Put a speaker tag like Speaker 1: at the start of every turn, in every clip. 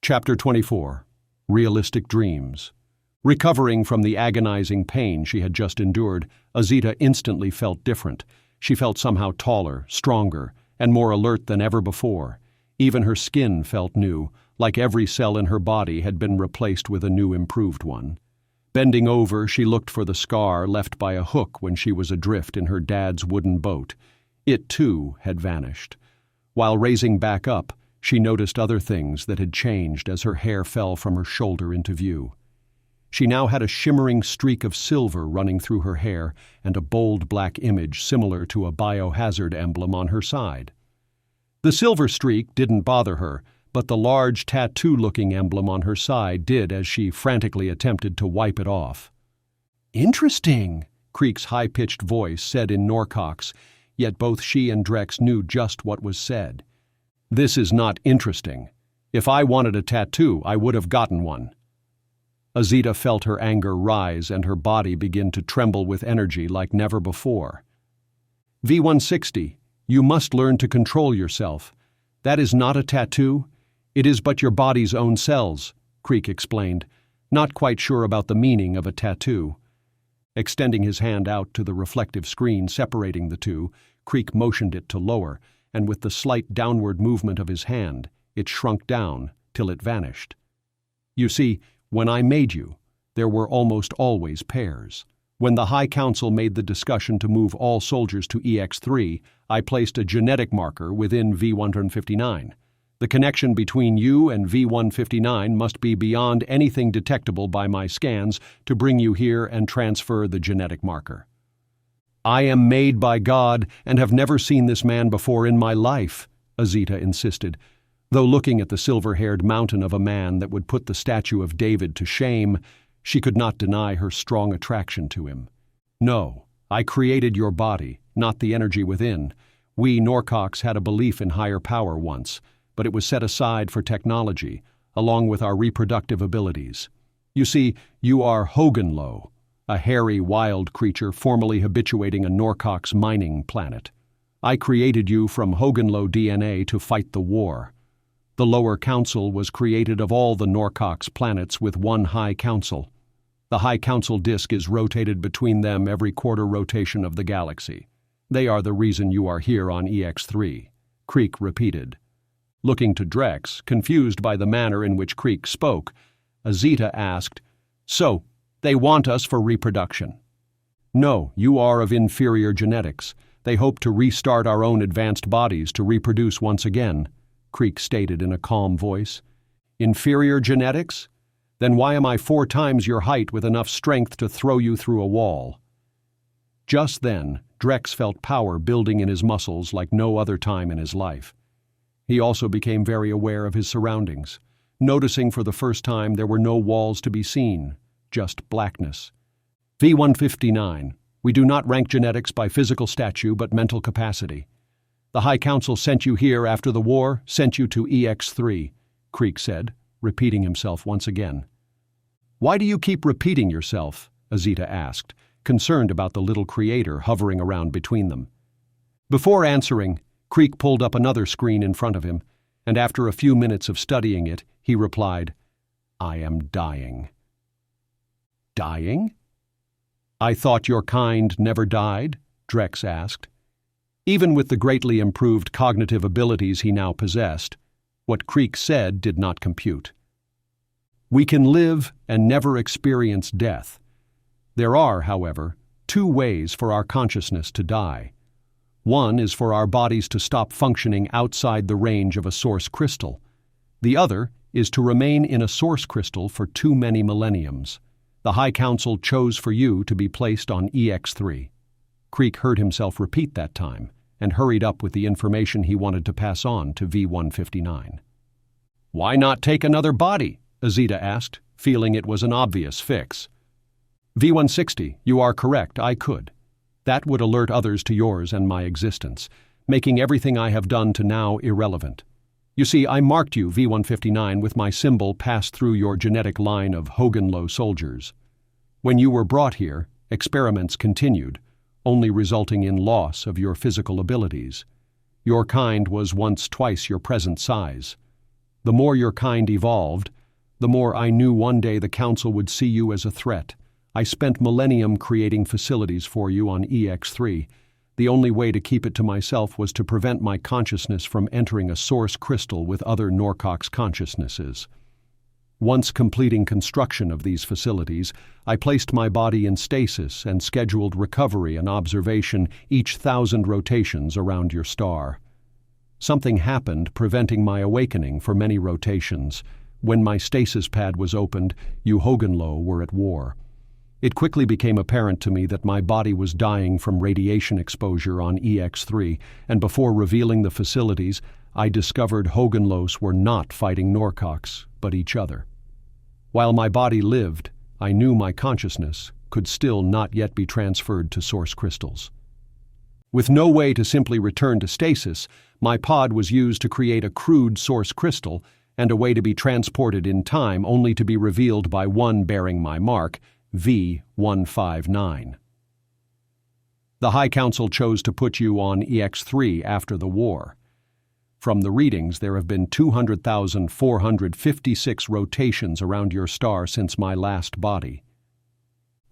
Speaker 1: Chapter 24. Realistic Dreams. Recovering from the agonizing pain she had just endured, Azita instantly felt different. She felt somehow taller, stronger, and more alert than ever before. Even her skin felt new, like every cell in her body had been replaced with a new improved one. Bending over, she looked for the scar left by a hook when she was adrift in her dad's wooden boat. It, too, had vanished. While raising back up, she noticed other things that had changed as her hair fell from her shoulder into view. She now had a shimmering streak of silver running through her hair and a bold black image similar to a biohazard emblem on her side. The silver streak didn't bother her, but the large tattoo-looking emblem on her side did as she frantically attempted to wipe it off. "Interesting," Creek's high-pitched voice said in Norcox, yet both she and Drex knew just what was said. "This is not interesting. If I wanted a tattoo, I would have gotten one." Azita felt her anger rise and her body begin to tremble with energy like never before. "V-160, you must learn to control yourself. That is not a tattoo. It is but your body's own cells," Creek explained, not quite sure about the meaning of a tattoo. Extending his hand out to the reflective screen separating the two, Creek motioned it to lower, and with the slight downward movement of his hand, it shrunk down till it vanished. "You see, when I made you, there were almost always pairs. When the High Council made the discussion to move all soldiers to EX3, I placed a genetic marker within V-159. The connection between you and V-159 must be beyond anything detectable by my scans to bring you here and transfer the genetic marker. I am made by God and have never seen this man before in my life," Azita insisted, though looking at the silver-haired mountain of a man that would put the statue of David to shame, she could not deny her strong attraction to him. "No, I created your body, not the energy within. We Norcox had a belief in higher power once, but it was set aside for technology, along with our reproductive abilities. You see, you are Hoganlow, a hairy, wild creature formerly habituating a Norcox mining planet. I created you from Hoganlow DNA to fight the war. The lower council was created of all the Norcox planets with one High Council. The High Council disk is rotated between them every quarter rotation of the galaxy. They are the reason you are here on EX3, Creek repeated. Looking to Drex, confused by the manner in which Creek spoke, Azita asked, "So, they want us for reproduction?" "No, you are of inferior genetics. They hope to restart our own advanced bodies to reproduce once again," Creek stated in a calm voice. "Inferior genetics? Then why am I 4 times your height with enough strength to throw you through a wall?" Just then, Drex felt power building in his muscles like no other time in his life. He also became very aware of his surroundings, noticing for the first time there were no walls to be seen, just blackness. "V-159, we do not rank genetics by physical stature but mental capacity. The High Council sent you here after the war, sent you to EX3, Creek said, repeating himself once again. "Why do you keep repeating yourself?" Azita asked, concerned about the little creator hovering around between them. Before answering, Creek pulled up another screen in front of him, and after a few minutes of studying it, he replied, "I am dying." "Dying? I thought your kind never died?" Drex asked. Even with the greatly improved cognitive abilities he now possessed, what Creek said did not compute. "We can live and never experience death. There are, however, 2 ways for our consciousness to die. One is for our bodies to stop functioning outside the range of a source crystal. The other is to remain in a source crystal for too many millenniums. The High Council chose for you to be placed on EX3. Creek heard himself repeat that time and hurried up with the information he wanted to pass on to V-159. "Why not take another body?" Azita asked, feeling it was an obvious fix. "V-160, you are correct, I could. That would alert others to yours and my existence, making everything I have done to now irrelevant. You see, I marked you, V-159, with my symbol passed through your genetic line of Hoganlow soldiers. When you were brought here, experiments continued, only resulting in loss of your physical abilities. Your kind was once twice your present size. The more your kind evolved, the more I knew one day the Council would see you as a threat. I spent millennium creating facilities for you on EX3. The only way to keep it to myself was to prevent my consciousness from entering a source crystal with other Norcox consciousnesses. Once completing construction of these facilities, I placed my body in stasis and scheduled recovery and observation each 1,000 rotations around your star. Something happened, preventing my awakening for many rotations. When my stasis pad was opened, you Hoganlow were at war. It quickly became apparent to me that my body was dying from radiation exposure on EX3, and before revealing the facilities, I discovered Hoganlows were not fighting Norcox, but each other. While my body lived, I knew my consciousness could still not yet be transferred to source crystals. With no way to simply return to stasis, my pod was used to create a crude source crystal and a way to be transported in time only to be revealed by one bearing my mark, V159. The High Council chose to put you on EX3 after the war. From the readings, there have been 200,456 rotations around your star since my last body.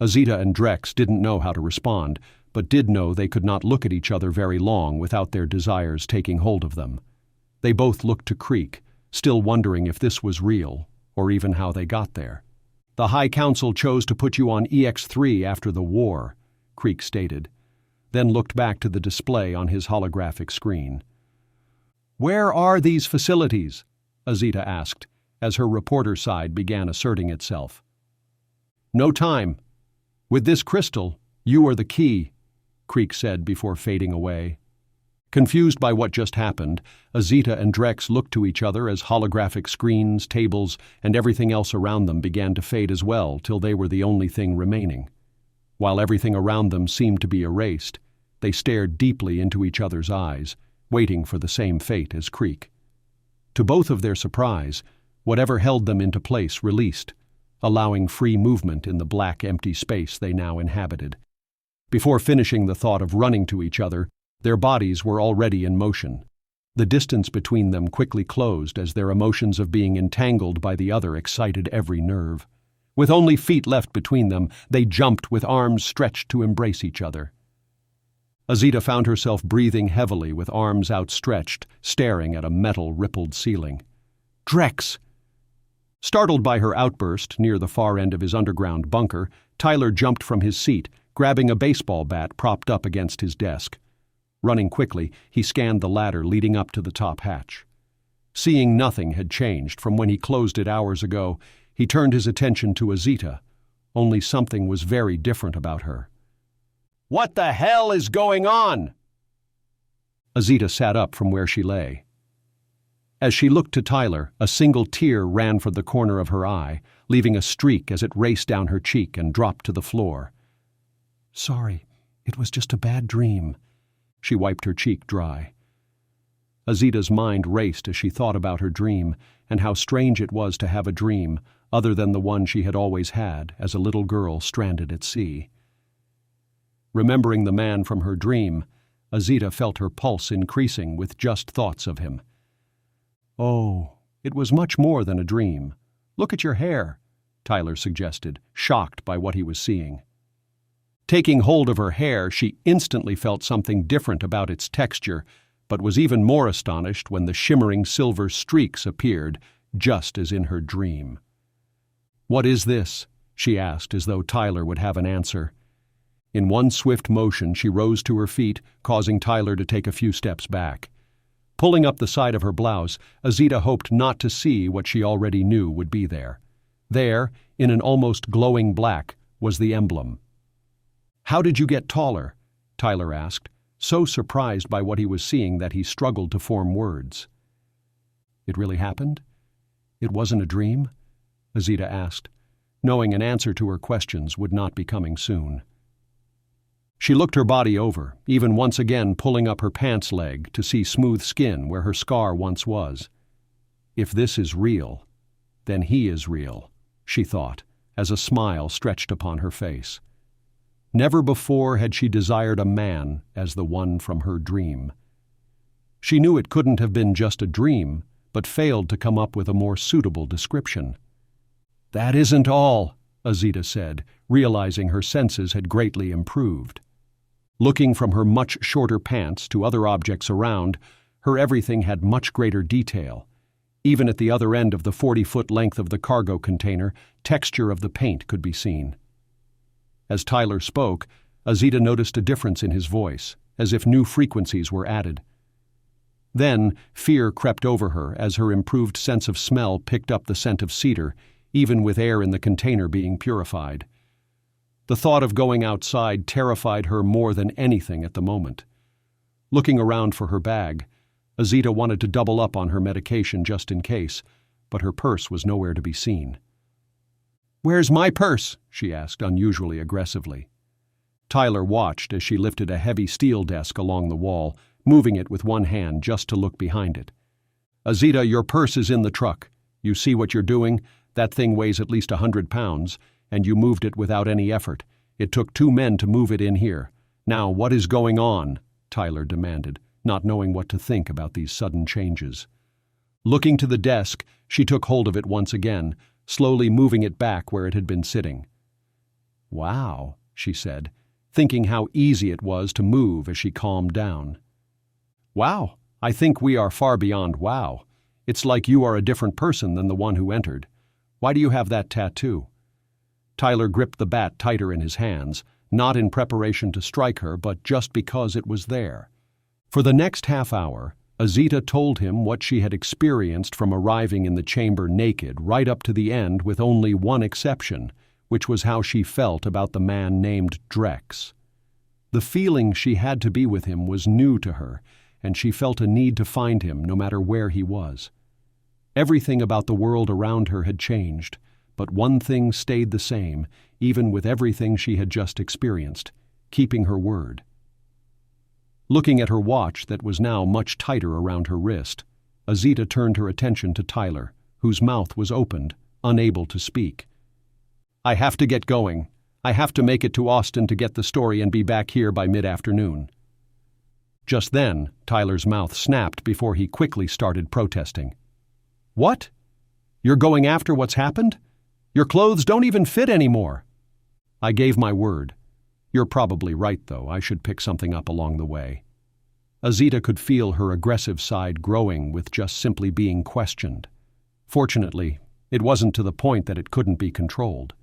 Speaker 1: Azita and Drex didn't know how to respond, but did know they could not look at each other very long without their desires taking hold of them. They both looked to Creek, still wondering if this was real, or even how they got there. The High Council chose to put you on EX3 after the war, Creek stated, then looked back to the display on his holographic screen. Where are these facilities? Azita asked, as her reporter side began asserting itself. No time. With this crystal, you are the key, Creek said before fading away. Confused by what just happened, Azita and Drex looked to each other as holographic screens, tables, and everything else around them began to fade as well till they were the only thing remaining. While everything around them seemed to be erased, they stared deeply into each other's eyes, waiting for the same fate as Creek. To both of their surprise, whatever held them into place released, allowing free movement in the black, empty space they now inhabited. Before finishing the thought of running to each other, their bodies were already in motion. The distance between them quickly closed as their emotions of being entangled by the other excited every nerve. With only feet left between them, they jumped with arms stretched to embrace each other. Azita found herself breathing heavily with arms outstretched, staring at a metal-rippled ceiling. Drex! Startled by her outburst near the far end of his underground bunker, Tyler jumped from his seat, grabbing a baseball bat propped up against his desk. Running quickly, he scanned the ladder leading up to the top hatch. Seeing nothing had changed from when he closed it hours ago, he turned his attention to Azita. Only something was very different about her. What the hell is going on? Azita sat up from where she lay. As she looked to Tyler, a single tear ran from the corner of her eye, leaving a streak as it raced down her cheek and dropped to the floor. Sorry, it was just a bad dream. She wiped her cheek dry. Azita's mind raced as she thought about her dream and how strange it was to have a dream other than the one she had always had as a little girl stranded at sea. Remembering the man from her dream, Azita felt her pulse increasing with just thoughts of him. Oh, it was much more than a dream. Look at your hair, Tyler suggested, shocked by what he was seeing. Taking hold of her hair, she instantly felt something different about its texture, but was even more astonished when the shimmering silver streaks appeared, just as in her dream. What is this? She asked, as though Tyler would have an answer. In one swift motion, she rose to her feet, causing Tyler to take a few steps back. Pulling up the side of her blouse, Azita hoped not to see what she already knew would be there. There, in an almost glowing black, was the emblem. How did you get taller? Tyler asked, so surprised by what he was seeing that he struggled to form words. It really happened? It wasn't a dream? Azita asked, knowing an answer to her questions would not be coming soon. She looked her body over, even once again pulling up her pants leg to see smooth skin where her scar once was. If this is real, then he is real, she thought, as a smile stretched upon her face. Never before had she desired a man as the one from her dream. She knew it couldn't have been just a dream, but failed to come up with a more suitable description. "That isn't all," Azita said, realizing her senses had greatly improved. Looking from her much shorter pants to other objects around, her everything had much greater detail. Even at the other end of the 40-foot length of the cargo container, texture of the paint could be seen. As Tyler spoke, Azita noticed a difference in his voice, as if new frequencies were added. Then, fear crept over her as her improved sense of smell picked up the scent of cedar, even with air in the container being purified. The thought of going outside terrified her more than anything at the moment. Looking around for her bag, Azita wanted to double up on her medication just in case, but her purse was nowhere to be seen. "Where's my purse?" she asked unusually aggressively. Tyler watched as she lifted a heavy steel desk along the wall, moving it with one hand just to look behind it. "Azita, your purse is in the truck. You see what you're doing? That thing weighs at least 100 pounds, and you moved it without any effort. It took 2 men to move it in here. Now, what is going on?" Tyler demanded, not knowing what to think about these sudden changes. Looking to the desk, she took hold of it once again, slowly moving it back where it had been sitting. "Wow," she said, thinking how easy it was to move as she calmed down. "Wow, I think we are far beyond wow. It's like you are a different person than the one who entered. Why do you have that tattoo?" Tyler gripped the bat tighter in his hands, not in preparation to strike her, but just because it was there. For the next half hour, Azita told him what she had experienced from arriving in the chamber naked right up to the end, with only one exception, which was how she felt about the man named Drex. The feeling she had to be with him was new to her, and she felt a need to find him no matter where he was. Everything about the world around her had changed, but one thing stayed the same, even with everything she had just experienced: keeping her word. Looking at her watch that was now much tighter around her wrist, Azita turned her attention to Tyler, whose mouth was opened, unable to speak. "I have to get going. I have to make it to Austin to get the story and be back here by mid-afternoon." Just then, Tyler's mouth snapped before he quickly started protesting. "What? You're going after what's happened? Your clothes don't even fit anymore." "I gave my word. You're probably right, though. I should pick something up along the way." Azita could feel her aggressive side growing with just simply being questioned. Fortunately, it wasn't to the point that it couldn't be controlled.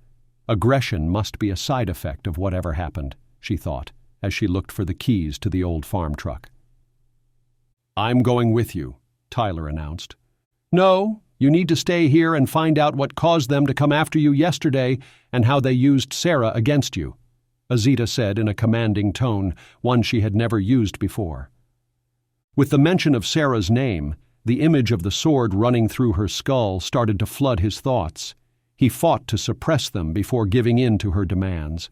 Speaker 1: Aggression must be a side effect of whatever happened, she thought, as she looked for the keys to the old farm truck. "I'm going with you," Tyler announced. "No, you need to stay here and find out what caused them to come after you yesterday and how they used Sarah against you," Azita said in a commanding tone, one she had never used before. With the mention of Sarah's name, the image of the sword running through her skull started to flood his thoughts. He fought to suppress them before giving in to her demands.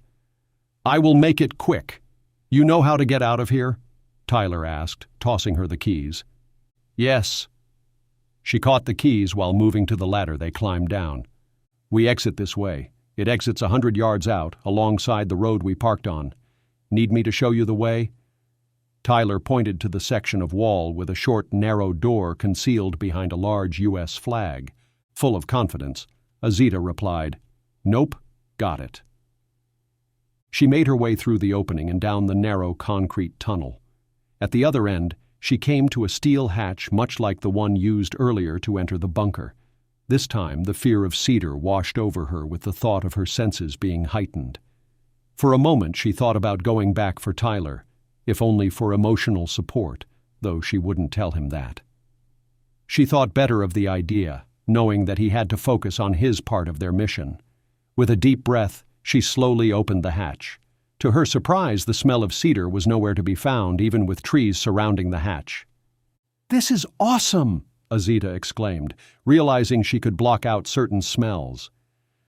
Speaker 1: "I will make it quick. You know how to get out of here?" Tyler asked, tossing her the keys. "Yes." She caught the keys while moving to the ladder they climbed down. "We exit this way. It exits 100 yards out, alongside the road we parked on. Need me to show you the way?" Tyler pointed to the section of wall with a short, narrow door concealed behind a large U.S. flag. Full of confidence, Azita replied, "Nope, got it." She made her way through the opening and down the narrow concrete tunnel. At the other end, she came to a steel hatch much like the one used earlier to enter the bunker. This time, the fear of cedar washed over her with the thought of her senses being heightened. For a moment, she thought about going back for Tyler, if only for emotional support, though she wouldn't tell him that. She thought better of the idea, knowing that he had to focus on his part of their mission. With a deep breath, she slowly opened the hatch. To her surprise, the smell of cedar was nowhere to be found, even with trees surrounding the hatch. "This is awesome!" Azita exclaimed, realizing she could block out certain smells.